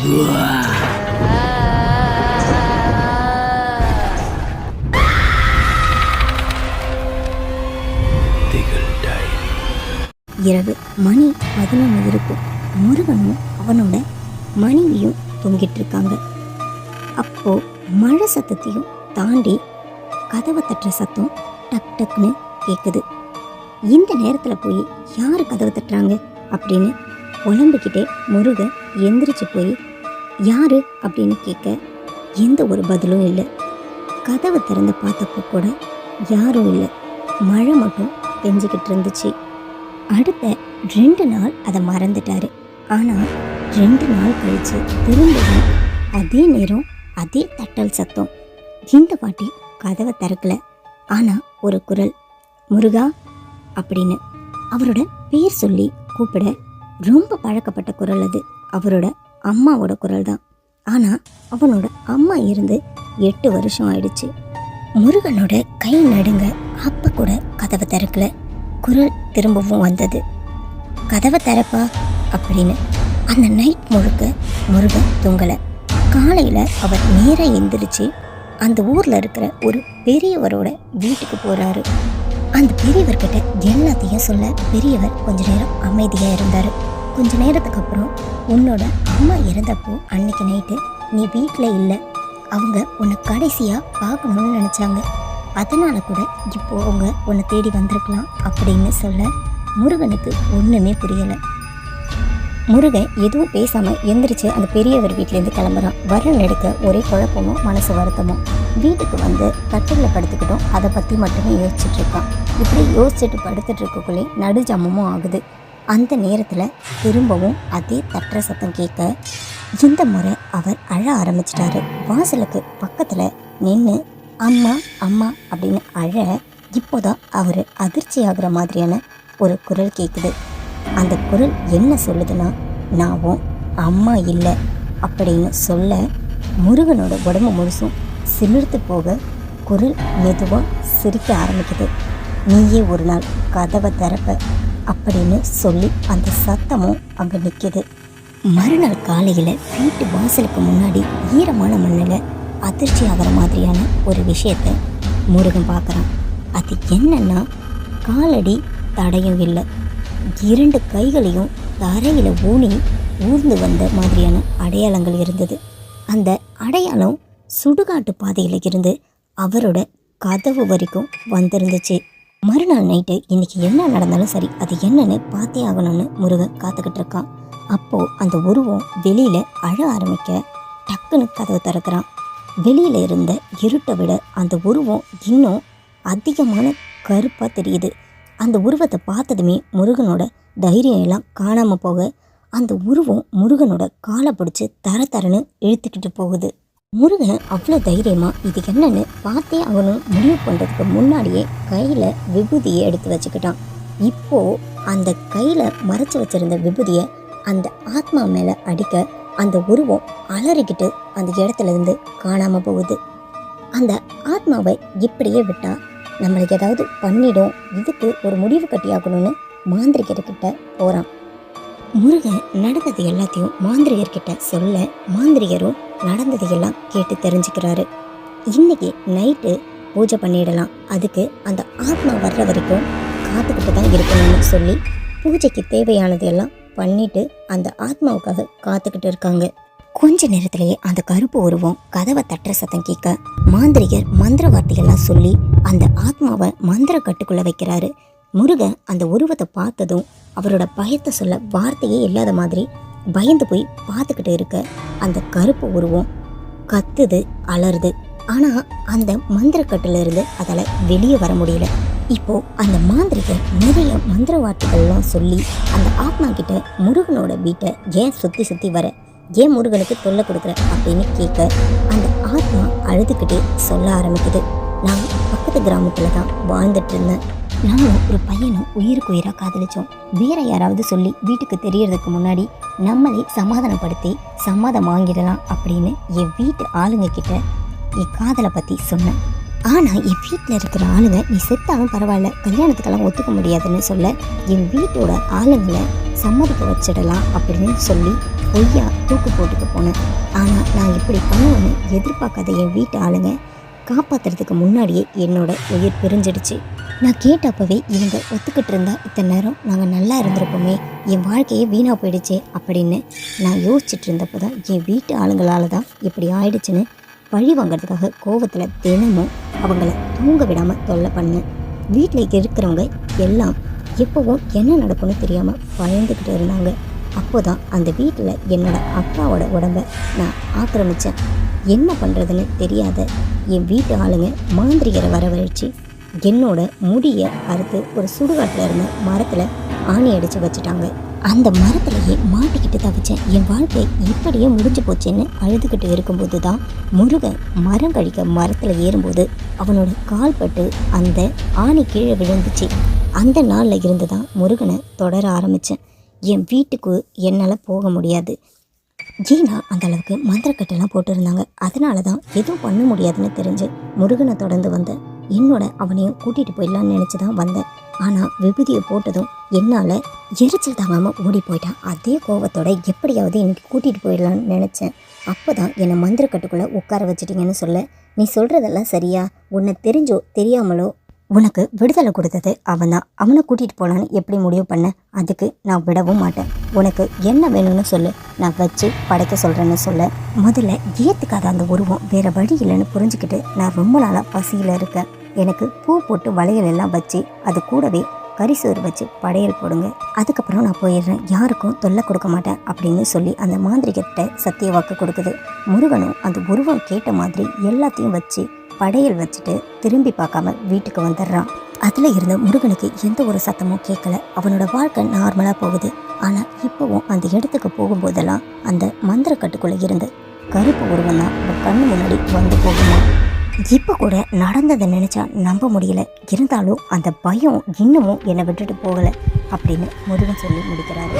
இரவு மணி 11 இருக்கும். முருகனும் அவனோட மனைவியும் தூங்கிட்டு இருக்காங்க. அப்போ மழை சத்தத்தையும் தாண்டி கதவை தட்டுற சத்தம் டக் டக்குன்னு கேட்குது. இந்த நேரத்தில் போய் யார் கதவை தட்டுறாங்க அப்படின்னு புலம்பிக்கிட்டே முருகன் எந்திரிச்சு போய் யாரு அப்படின்னு கேட்க எந்த ஒரு பதிலும் இல்லை. கதவை திறந்து பார்த்தப்போ கூட யாரும் இல்லை. மழை மட்டும் பெஞ்சிக்கிட்டு இருந்துச்சு. அடுத்த 2 நாள் அதை மறந்துட்டாரு. ஆனால் 2 நாள் கழிச்சு திரும்பவும் அதே நேரம் அதே தட்டல் சத்தம். இந்த வாட்டி கதவை திறக்கல. ஆனால் ஒரு குரல், முருகா அப்படின்னு அவரோட பேர் சொல்லி கூப்பிட ரொம்ப பழக்கப்பட்ட குரல் அது. அவரோட அம்மாவோட குரல் தான். ஆனால் அவனோட அம்மா இருந்து 8 வருஷம் ஆயிடுச்சு. முருகனோட கை நடுங்க. அப்போ கூட கதவை திறக்கல. குரல் திரும்பவும் வந்தது, கதவை திறப்பா அப்படின்னு. அந்த நைட் முழுக்க முருகன் தூங்கலை. காலையில் அவர் நேராக எந்திரிச்சு அந்த ஊரில் இருக்கிற ஒரு பெரியவரோட வீட்டுக்கு போகிறாரு. அந்த பெரியவர்கிட்ட எல்லாத்தையும் சொல்ல பெரியவர் கொஞ்ச நேரம் அமைதியாக இருந்தார். கொஞ்ச நேரத்துக்கு அப்புறம், உன்னோட அம்மா இறந்தப்போ அன்னைக்கு நைட்டு நீ வீட்டில் இல்லை, அவங்க உன்னை கடைசியாக பார்க்கணும்னு நினச்சாங்க, அதனால கூட இப்போ அவங்க உன்னை தேடி வந்திருக்கலாம் அப்படின்னு சொல்ல முருகனுக்கு ஒன்றுமே புரியலை. முருகன் எதுவும் பேசாமல் எந்திரிச்சு அந்த பெரியவர் வீட்டிலேருந்து கிளம்புறான். வரன் எடுக்க ஒரே குழப்பமும் மனசு வருத்தமும். வீட்டுக்கு வந்து கட்டிலில் படுத்துக்கிட்டோம் அதை பற்றி மட்டுமே யோசிச்சுட்டு இருக்கான். இப்படி யோசிச்சுட்டு படுத்துட்டு இருக்கக்குள்ளே நடுஜாமமும் ஆகுது. அந்த நேரத்தில் திரும்பவும் அதே தட்டுற சத்தம் கேட்க இந்த முறை அவர் அழ ஆரம்பிச்சிட்டாரு. வாசலுக்கு பக்கத்தில் நின்று அம்மா அம்மா அப்படின்னு அழ இப்போதான் அவர் அதிர்ச்சி ஆகிற மாதிரியான ஒரு குரல் கேட்குது. அந்த குரல் என்ன சொல்லுதுன்னா, நான் அம்மா இல்லை அப்படின்னு சொல்ல முருகனோட உடம்பு முழுசும் சிலிர்த்து போக குரல் மெதுவாக சிரிக்க ஆரம்பிக்குது. நீயே ஒரு நாள் கதவை திறப்ப அப்படின்னு சொல்லி அந்த சத்தமும் அங்கே நிற்கிது. மறுநாள் காலையில் வீட்டு வாசலுக்கு முன்னாடி ஈரமான மண்ணில் அதிர்ச்சி ஆகிற மாதிரியான ஒரு விஷயத்தை முருகன் பார்க்குறான். அது என்னன்னா, காலடி தடையும் இல்லை, 2 கைகளையும் தரையில் ஊர்ந்து வந்த மாதிரியான அடையாளங்கள் இருந்தது. அந்த அடையாளம் சுடுகாட்டு பாதையில் இருந்து அவரோட கதவு வரைக்கும் வந்திருந்துச்சு. மறுநாள் நைட்டு இன்னைக்கு என்ன நடந்தாலும் சரி, அது என்னன்னு பார்த்தே ஆகணும்னு முருகன் காத்துக்கிட்டு இருக்கான். அப்போது அந்த உருவம் வெளியில் அழ ஆரம்பிக்க டக்குன்னு கதவை திறக்கிறான். வெளியில் இருந்த இருட்டை விட அந்த உருவம் இன்னும் அதிகமான கருப்பாக தெரியுது. அந்த உருவத்தை பார்த்ததுமே முருகனோட தைரியம் எல்லாம் காணாமல் போக அந்த உருவம் முருகனோட காலை பிடிச்சி தரன்னு இழுத்துக்கிட்டு போகுது. முருகன் அவ்வளோ தைரியமாக இது என்னன்னு பார்த்தே ஆகணும் முடிவு பண்ணுறதுக்கு முன்னாடியே கையில் விபூதியை எடுத்து வச்சுக்கிட்டான். இப்போது அந்த கையில் மறைச்சி வச்சுருந்த விபூதியை அந்த ஆத்மா மேலே அடிக்க அந்த உருவம் அலறிக்கிட்டு அந்த இடத்துல இருந்து காணாமல் போகுது. அந்த ஆத்மாவை இப்படியே விட்டால் நம்மளுக்கு ஏதாவது பண்ணிடும், இதுக்கு ஒரு முடிவு கட்டியாகணும்னு மாந்திரிகர்கிட்ட போகிறான். முருகன் நடந்தது எல்லாத்தையும் மாந்திரிகர்கிட்ட சொல்ல மாந்திரிகரும் நடந்ததையெல்லாம் கேட்டு தெரிஞ்சுக்கிறாரு. இன்னைக்கு நைட்டு பூஜை பண்ணிடலாம், அதுக்கு அந்த ஆத்மா வர்ற வரைக்கும் காத்துக்கிட்டு தான் இருக்கணும்னு சொல்லி பூஜைக்கு தேவையானதையெல்லாம் பண்ணிட்டு அந்த ஆத்மாவுக்காக காத்துக்கிட்டு இருக்காங்க. கொஞ்ச நேரத்திலேயே அந்த கருப்பு உருவம் கதவை தட்டுற சத்தம் கேட்க மாந்திரிகர் மந்திர வார்த்தைகள்லாம் சொல்லி அந்த ஆத்மாவை மந்திர கட்டுக்குள்ள வைக்கிறாரு. முருகன் அந்த உருவத்தை பார்த்ததும் அவரோட பயத்தை சொல்ல வார்த்தையே இல்லாத மாதிரி பயந்து போய் பார்த்துக்கிட்டு இருக்க அந்த கருப்பு உருவம் கத்துது, அலறுது. ஆனால் அந்த மந்திரக்கட்டுல இருந்து அதால் வெளியே வர முடியல. இப்போ அந்த மாந்திரிகர் நிறைய மந்திர வார்த்தைகள்லாம் சொல்லி அந்த ஆத்மா கிட்ட முருகனோட வீட்டை ஏன் சுற்றி வர, ஏன் முருகனுக்கு தொல்லை கொடுக்குற அப்படின்னு கேட்க அந்த ஆத்மா அழுதுகிட்டே சொல்ல ஆரம்பிக்குது. நான் பக்கத்து கிராமத்தில் தான் வாழ்ந்துட்டு இருந்தேன். நானும் ஒரு பையனும் உயிருக்கு உயிராக காதலிச்சோம். வேற யாராவது சொல்லி வீட்டுக்கு தெரியறதுக்கு முன்னாடி நம்மளே சமாதானப்படுத்தி சம்மதம் வாங்கிடலாம் அப்படின்னு என் வீட்டு ஆளுங்க கிட்ட என் காதலை பற்றி சொன்னேன். ஆனால் என் வீட்டில் இருக்கிற ஆளுங்க நீ செத்தாலும் பரவாயில்ல, கல்யாணத்துக்கெல்லாம் ஒத்துக்க முடியாதுன்னு சொல்ல என் வீட்டோட ஆளுங்களை சம்மதிக்க வச்சிடலாம் அப்படின்னு சொல்லி பொய்யா தூக்கு போட்டுக்க போனேன். ஆனால் நான் இப்படி பண்ணுவேன்னு எதிர்பார்க்காத என் வீட்டு ஆளுங்க காப்பாற்றுறதுக்கு முன்னாடியே என்னோட உயிர் பிரிஞ்சிடுச்சு. நான் கேட்டப்பவே இவங்க ஒத்துக்கிட்டு இருந்தா இத்தனை நேரம் நாங்கள் நல்லா இருந்திருப்போமே, என் வாழ்க்கையே வீணாக போயிடுச்சே அப்படின்னு நான் யோசிச்சுட்டு இருந்தப்போ தான் என் வீட்டு ஆளுங்களால தான் இப்படி ஆயிடுச்சுன்னு பழி வாங்கிறதுக்காக கோவத்தில் தினமும் அவங்கள தூங்க விடாமல் தொல்லை பண்ணேன். வீட்டில் இருக்கிறவங்க எல்லாம் எப்போவும் என்ன நடக்கும்னு தெரியாமல் பயந்துக்கிட்டு இருந்தாங்க. அப்போ தான் அந்த வீட்டில் என்னோட அக்காவோட உடம்பை நான் ஆக்கிரமித்தேன். என்ன பண்ணுறதுன்னு தெரியாத என் வீட்டு ஆளுங்க மாந்திரிகரை வரவழைச்சி என்னோட முடியை அறுத்து ஒரு சுடுகாட்டில் இருந்த மரத்தில் ஆணி அடித்து வச்சுட்டாங்க. அந்த மரத்துலையே மாட்டிக்கிட்டு தவிச்சேன். என் வாழ்க்கை இப்படியே முடிஞ்சு போச்சேன்னு அழுதுகிட்டு இருக்கும்போது தான் முருகன் மரம் கழிக்க மரத்தில் ஏறும்போது அவனோட கால் பட்டு அந்த ஆணி கீழே விழுந்துச்சு. அந்த நாளில் இருந்து தான் முருகனை தொடர ஆரம்பித்தேன். என் வீட்டுக்கு என்னால் போக முடியாது. ஏன்னா அந்த அளவுக்கு மந்திரக்கட்டெல்லாம் போட்டிருந்தாங்க. அதனால தான் எதுவும் பண்ண முடியாதுன்னு தெரிஞ்சு முருகனை தொடர்ந்து வந்தேன். என்னோட அவனையும் கூட்டிகிட்டு போயிடலான்னு நினச்சி தான் வந்தேன். ஆனால் விபூதியை போட்டதும் என்னால் எரிச்சல் தாங்காமல் ஓடி போயிட்டான். அதே கோவத்தோட எப்படியாவது எனக்கு கூட்டிகிட்டு போயிடலான்னு நினச்சேன். அப்போ தான் என்னை மந்திரக்கட்டுக்குள்ளே உட்கார வச்சிட்டிங்கன்னு சொல்ல, நீ சொல்கிறதெல்லாம் சரியா? உன்னை தெரிஞ்சோ தெரியாமலோ உனக்கு விடுதலை கொடுத்தது அவன் தான். அவனை கூட்டிகிட்டு போகலான்னு எப்படி முடிவு பண்ண? அதுக்கு நான் விடவும் மாட்டேன். உனக்கு என்ன வேணும்னு சொல்லு, நான் வச்சு படைக்க சொல்கிறேன்னு சொல்ல, முதல்ல ஏற்றுக்காத அந்த உருவம் வேறு வழி இல்லைன்னு புரிஞ்சுக்கிட்டு நான் ரொம்ப நாளாக பசியில் இருக்கேன். எனக்கு பூ போட்டு வளையல் எல்லாம் வச்சு அது கூடவே கரிசோறு வச்சு படையல் போடுங்க, அதுக்கப்புறம் நான் போயிடுறேன், யாருக்கும் தொல்லை கொடுக்க மாட்டேன் அப்படின்னு சொல்லி அந்த மாந்திரிகிட்ட சத்திய வாக்கு கொடுக்குது. முருகனும் அந்த உருவம் கேட்ட மாதிரி எல்லாத்தையும் வச்சு படையல் வச்சுட்டு திரும்பி பார்க்காம வீட்டுக்கு வந்துடுறான். அதில் இருந்த முருகனுக்கு எந்த ஒரு சத்தமும் கேட்கல. அவனோட வாழ்க்கை நார்மலாக போகுது. ஆனால் இப்போவும் அந்த இடத்துக்கு போகும்போதெல்லாம் அந்த மந்திரக்கட்டுக்குள்ளே இருந்து கருப்பு உருவம் தான் அவன் கண்ணு முன்னாடி வந்து போகுமா. இப்போ கூட நடந்ததை நினச்சா நம்ப முடியல. இருந்தாலும் அந்த பயம் இன்னமும் என்னை விட்டுட்டு போகலை அப்படின்னு முருகன் சொல்லி முடிக்கிறாரு.